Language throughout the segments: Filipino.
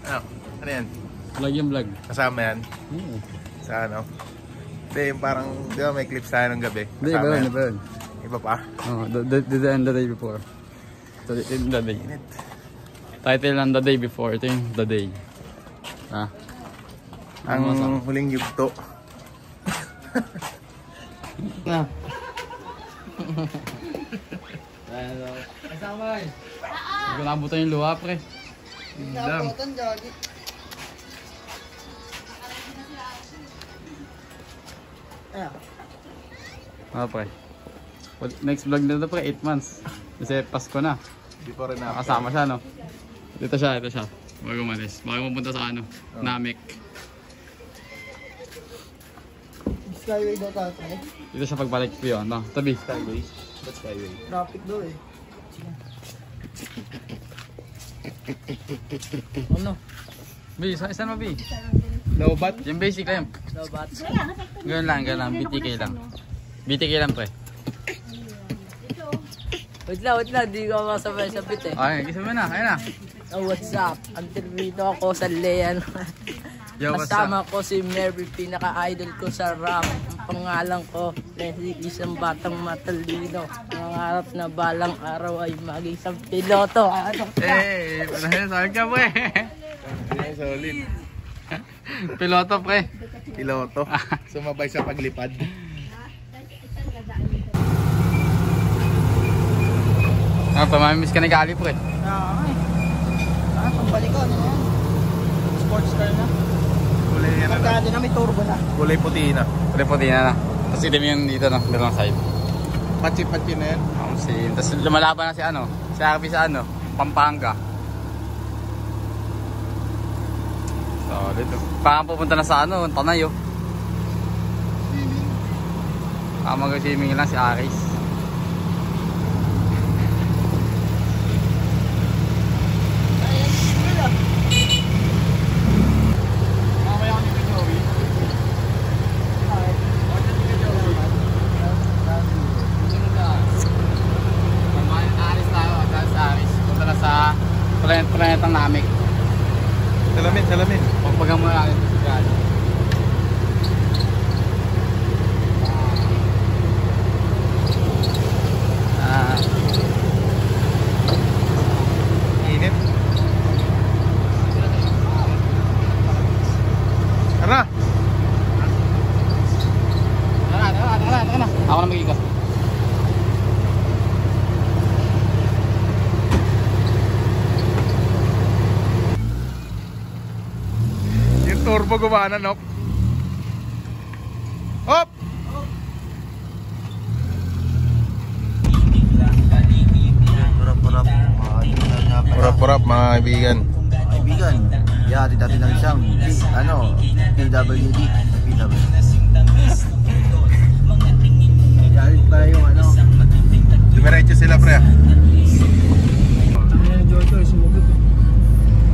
Ano yan? Vlog yung vlog. Kasama yan? Sa ano? Hindi, yung parang, di ba may clips tayo ng gabi? Hindi, iba yun, iba yun. Iba pa? Oh, the day before. In the day. Title ng The Day Before. Ito yung The Day. Ah. Ang huling yugto. Na. Kasama eh. Hindi ko nabutan yung luha, pre. Nabutan, Jogi. Ah, pre. Next vlog na ito, pre. 8 months. Kasi Pasko na. Hindi pa rin na. Nakasama siya, no? Ito siya. Bago umalis. Bago mapunta sa ano? Namek. Skyway daw tatay. Dito siya pagbalik ko yun, no? Tabi. Skyway. Ba't skyway? Traffic daw eh. Ano? Bi, saan mo, Bi? Lobat? Yung basic lang. Dapat. Ganun lang. BTK lang. BTK lang, pre. Wait lang. Di ko makasabay sa bit eh. Okay, kisa mo na. Ayun na. Oh, what's up? Interview ako sa Lean. Yo, what's Kasama up? ko si Mary, pinaka-idol ko sa rap. Ang pangalan ko, Leslie, isang batang matalino. Nangarap na balang araw ay maging isang piloto. Eh, saan ka, pre? Solid. Piloto, pre. Piloto. Sumabay sa paglipad. Pamamiss ka ni Kali, pre. Pambalik ko, ano yan? Sports car na. Kulay yan na. Pagkado na, may turbo na. Kulay puti na. Puti na. Tapos itim yun dito, no? Dalawang side. Patsi-patsi na yan. Tapos lumalaban na si ano? Si Arby sa ano? Pampanga. Solid, oh. Parang pupunta na sa ano? Tanay, oh. Mag-swimming lang si Aris. Planetang Namek. Salamin. Pagpagang mo natin. Init. Tara. Ako na mag-ikot. Turbo gumana, no? Hop! Purap-purap mga kaibigan. Yati dati ng isang PWD. Yari pa yung ano. Dumiretso sila, pre.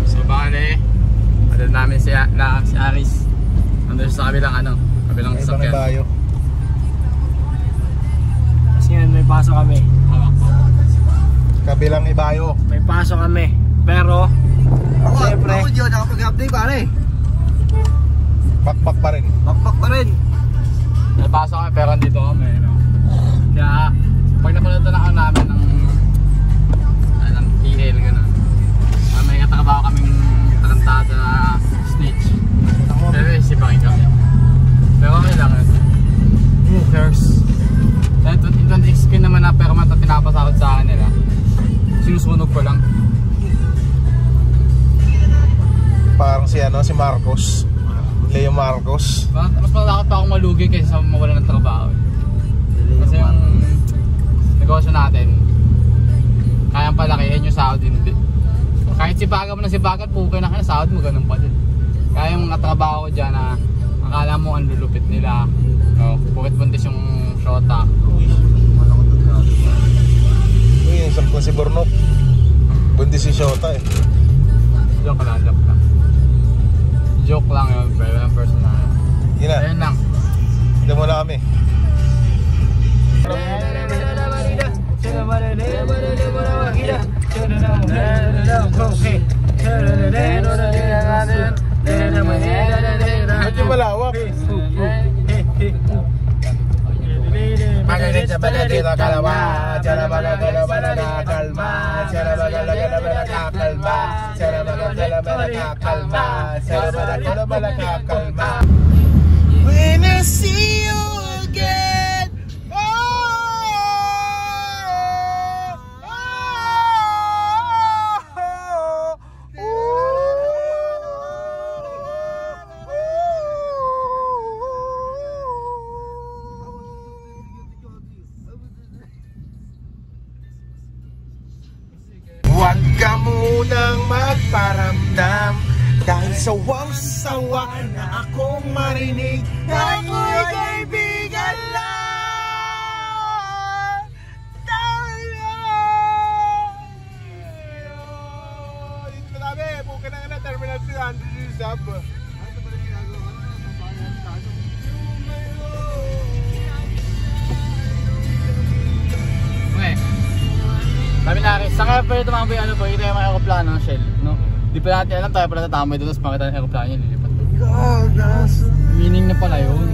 So bale, ano namin si Aris. Nandun sa kabilang sasakyan. Bayo. Kasi ngayon may pasok kami. Kabilang ibayo. May pasok kami. Pero, siyempre, Ako Diyo, nakapag-update pare. Pakpak pa rin. Bakbak pa rin. Napasok kami pero andito kami. No? Kaya, pag napanood na lang namin ng TL, gano'n. May katrabaho kaming tarantado na snitch. Pero isipangin kami. Pero okay lang yun. Who cares? Ito ang XP naman na pero mata pinapasakot sa akin nila. Sinusunog ko lang. Parang si Marcos. Leo Marcos. Mas malakot pa akong malugi kaysa mawala ng trabaho. Kasi yung negosyo natin, kayang palakihin yung sahod hindi. Kahit sipagan mo na sipagan, pukay na ka na sahod mo, ganun pa din. Kaya yung mga trabaho ko dyan na akala mo ang lulupit nila, no, pukit buntis yung shota. Yung sampung si Bornok. Buntis si Shota eh. Joke lang. Joke lang yun, pero walang personal. Yun na. Ayun lang. Hindi mo na kami. Okay. Kalma, kalma. When I see you again, huwag ka munang magparamdam, dahil sawang-sawa na akong marinig na ako'y kaibigan lang tayo. Dito na kami, buka na nga Terminal 300 yung sub. Okay. Sabi na rin, saan kaya pwede tumambay ano po, ito yung mga aeroplano ng Shell, no? Di pa natin alam, tayo pala tatambay doon, tapos makita ng aeroplano niya, lilipat doon. Meaning na pala yun.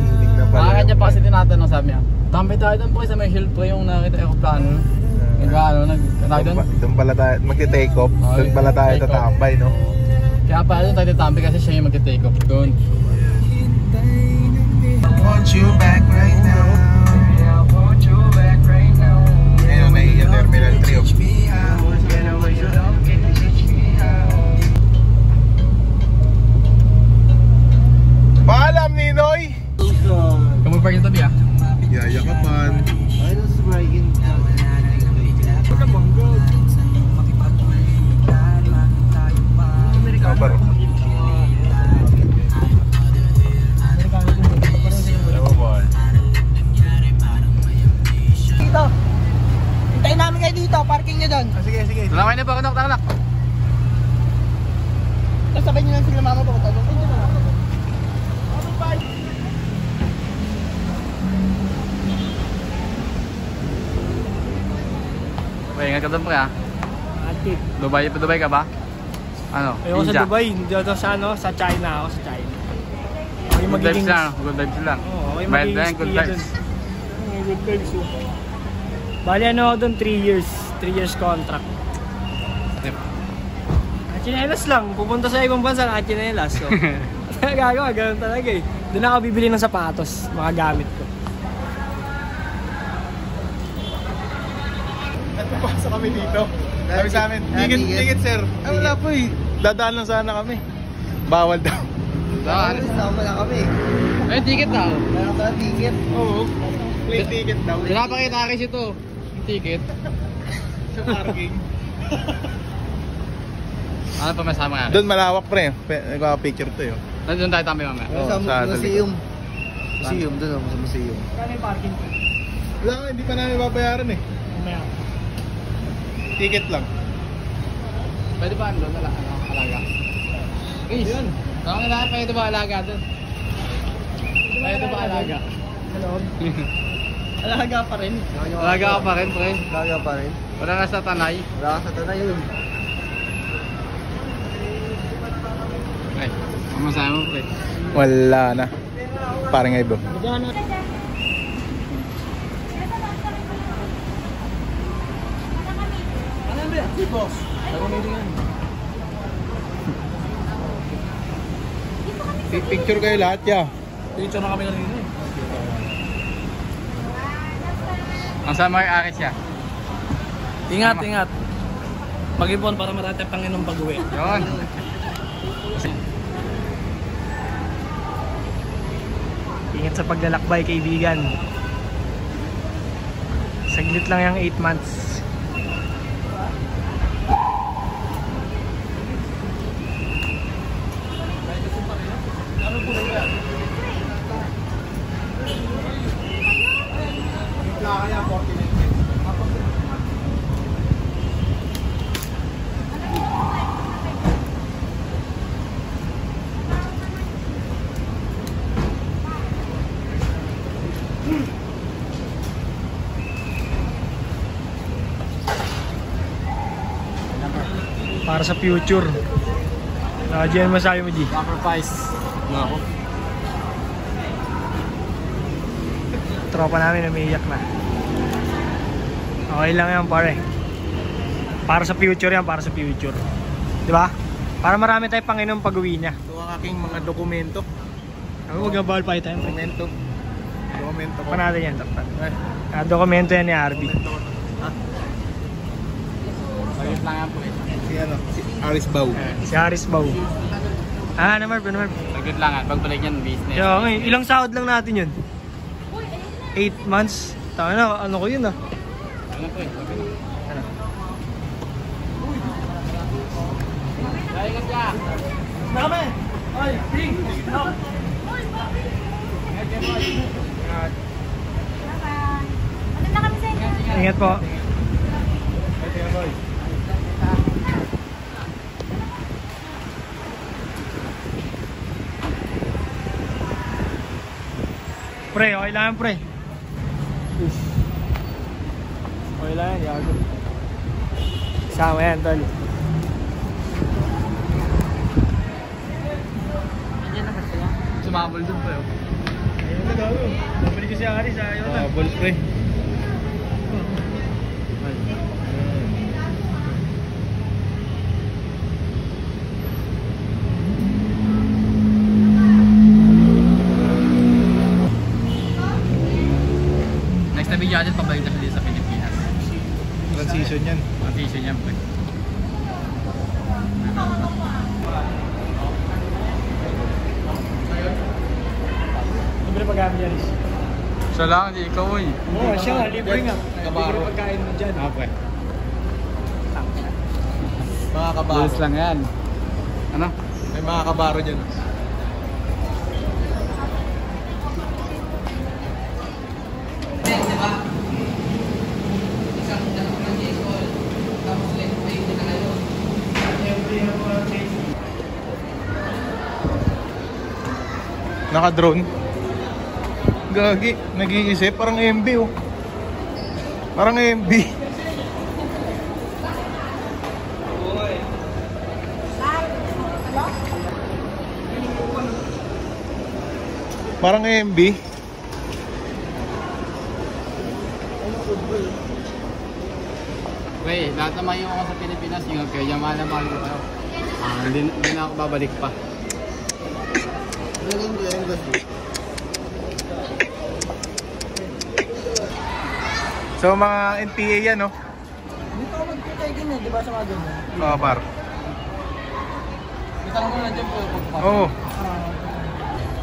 Kanya pa kasi tinatanong sabi niya, tambay tayo doon po kasi sa may Shell pre yung nakita aeroplano. Doon pala tayo magti-take off, doon pala tayo tatambay, no? Kaya pala doon tayo tatambay kasi siya yung magti-take off doon. I want you back right now. Ayun, naiya Terminal 3 oh. Paalam, Ninoy! Kung mag-park yung tabi ah. Yayakapan. Kabar. Dito. Hintayin namin kayo dito. Parking nyo doon. Sige, sige. Tulangay na pa, kanak. Tapos sabay nyo lang sila mama po. Okay, ingat ka doon pre ah. Atip. Dubai ka ba? Ano? Ayoko India? sa Dubai. Dito sa ano, sa China ako sa China. Ako yung Good vibes magiging... lang, good vibes lang. Oo, ako yung Bayad magiging lang, good espiya vibes. dun. Good vibes yun. Bali ano ako dun, 3 years. 3 years contract. Chinelas lang. Pupunta sa ibang bansa na chinelas. So, gagawa, ganun talaga eh. Doon ako bibili ng sapatos, mga gamit ko. Napapasa kami dito. Sabi sa amin, ticket sir. Ay, wala po eh. Dadaan lang sana kami. Bawal daw. Saan? Sama lang kami. Ay, ticket daw. Meron ka ticket. Oo. Play ticket daw. Pinapakita akin ito. Yung ticket. Sa parking. Ano pa masama nga? Doon malawak pre. Nagpa-picture to yun. Nandun tayo tambay mamaya. Oo, sa Museum. Museum, doon ako sa museum. Kano yung parking ko? Wala nga, hindi pa namin babayaran eh. Mamaya. Ticket lang. Pwede ba doon? Alaga? Chris, yun. Ako nila, pwede ba alaga doon? Pwede ba alaga? Hello? Alaga pa rin. Alaga ka pa rin, pre. Alaga pa rin. Wala na sa tanay. Wala ka sa tanay yun. Ay, masaya mo, pre. Wala na. Parang nga iba. Magana. Ano ba? Si boss. Ano na yan? Picture kayo lahat ya. Dito na kami kanina eh. Ang sama kay Aris siya. Ingat, ingat. Mag-ipon para marati ang Panginoong pag-uwi. Yun. Ingat sa paglalakbay, kaibigan. Saglit lang yung 8 months. Para sa future. Diyan masabi mo, G. Sacrifice. Ako. Tropa namin umiiyak na. Okay lang yan pare. Para sa future yan, para sa future. Di ba? Para marami tayong Panginoon pag-uwi niya. Ito ang aking mga dokumento. Huwag na bawal pa tayo. Dokumento ko. Pa natin yan. Dokumento yan ni Arby. Saglit lang yan po eh. Si Aris Bau. Si Haris Bau. Ano Marv? Saglit lang yan. Pagbalik yan, business. Yo, ngayon, ilang sahod lang natin yun? 8 months? Taka na, ano ko yun ah. Ano po eh. Okay na. Ingat ka! Dami! Ay, ping! Ingat po. Pre, okay lang yan, pre. Okay lang yan, yago. Sama yan, tol. Sumabol dun po yun. Ayun na gago. Bumalik ko si Aris, ayaw na. Ball spray. Next na video natin, pabalik na siya dito sa Pilipinas. Transition yan. Transition niya po eh. Libre pagkain dyan, Aris. Siya lang, hindi ikaw eh. Oo, siya nga, libre nga. Libre pagkain mo dyan. Okay. Mga kabaro. Rules lang yan. Ano? May mga kabaro dyan. Naka-drone. Gagi, nag-iisip. Parang MB oh. Parang MB. Parang MB. Wey, lahat na maiwan ko sa Pilipinas, yung kaya mahal na mahal ko kayo. Hindi na ako babalik pa. So mga NPA yan no? Dito ako magkikay din eh, di ba sa mga ganyan? Oo par. Itanong ko na dyan po yung pagpapalong. Oo.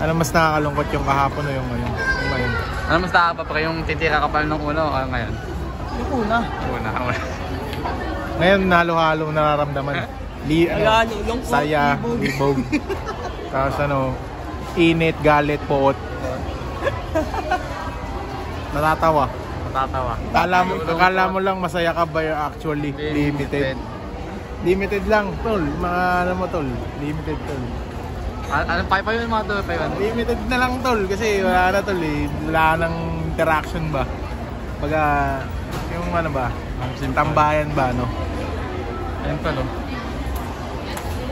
Alam mas nakakalungkot yung kahapon o yung ngayon? Yung ngayon. Ano mas nakapapaka yung titira ka pala nung una o ngayon? Yung una. Una. Ngayon halo-halo nararamdaman. Ayan, yung saya, libog. Tapos ano, init, galit, poot. Natatawa. Matatawa. Akala mo lang masaya ka ba actually limited. Limited lang, tol. Mga ano mo, tol. Limited, tol. Anong pa yun mga to? Limited na lang, tol. Kasi wala na, tol eh. Wala nang interaction ba. Baga, yung ano ba? Tambayan ba, no? Ayun pa no?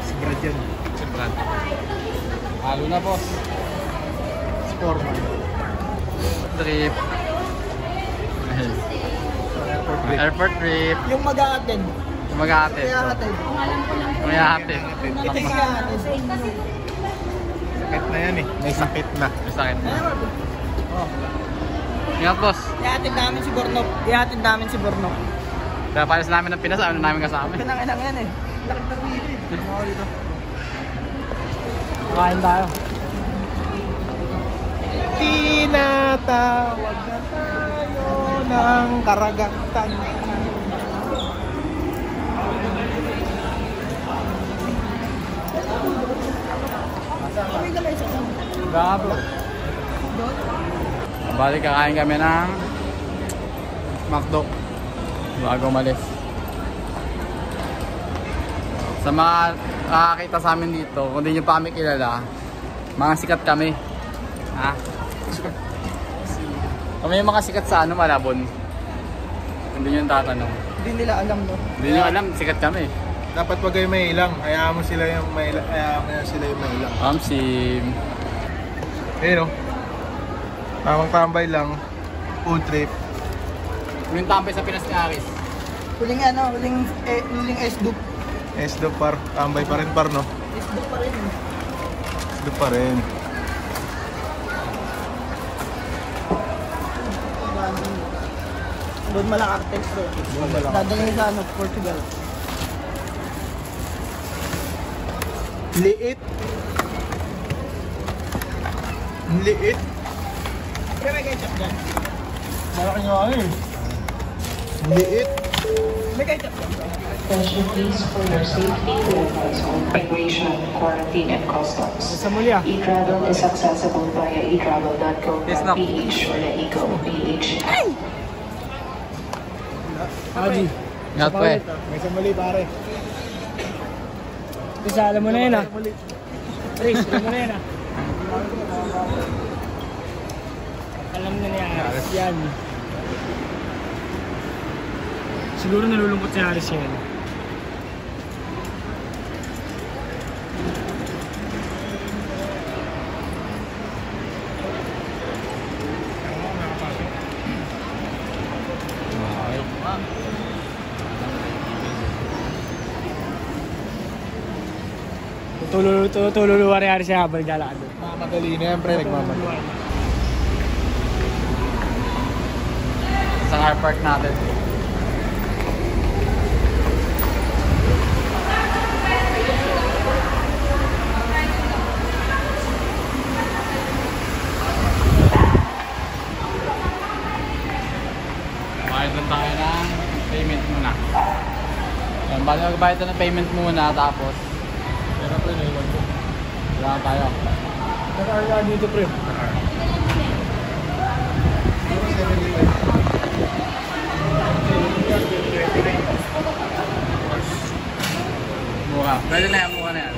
Sigurad yan. Simbrad. Halo na boss. Sportman. Trip. Airport trip. Yung mag-a-attend. Mag-aatid. Mag-a-attend. Mag-aatid. Ito yung mag-a-attend. Sakit na yan eh. May sakit na. May sakit. Oh. Ingat boss. I-attend namin si Bornok. I-attend namin si Bornok. Kaya palis namin ng Pinas, ano namin kasama. Pinang-inang yan eh. Lakit na dito. Kain tayo. Tinatawag na tayo ng karagatan. Gabo. Balik kakain kami ng McDo bago umalis. Sa mga nakakita sa amin dito, kung di nyo pa kami kilala, mga sikat kami. Ha? Kami yung mga sikat sa ano, Malabon. Hindi nyo tatanong. Hindi nila alam no. Hindi nyo alam, sikat kami. Dapat wag kayo may ilang. Hayaan mo sila yung may ilang. Hayaan mo sila yung may ilang. Sim. Ayun o. Tamang tambay lang. Food trip. Huling tambay sa Pinas ni Aris. Huling S-Dup. S-Dup par, tambay pa rin par, no? S-Dup pa rin. S-Dup pa rin. Doon Malacarte. Dadalhin sa Portugal. Liit. Liit. Pero may ketchup dyan. Malaki nga eh. Liit. May ketchup dyan. Attention please, for your safety, we advise on immigration, quarantine, and customs. Sa muli ah. E-travel is accessible via etravel.gov.ph or the eGov.ph. Adi. Ingat po eh. May sumali pare. Isa, alam mo na yun ah. Trace, alam mo na yun ah. Alam na niya Aris. Yan. Siguro nalulungkot si Aris yan. Tululuwa rin Aris siya habang naglalakad doon. Madali na yan, pre. Nagmamadali. Sa car park natin. Bayad lang tayo ng payment muna. Yan, bali magbayad tayo ng payment muna tapos Pero pre, naiwan ko. wala tayo. Naka dito, pre. Mura. Pwede na yan, mura na yan.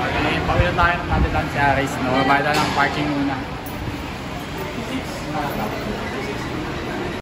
Okay, pawila tayo ng natin lang si Aris. No? Bayad na lang parking muna.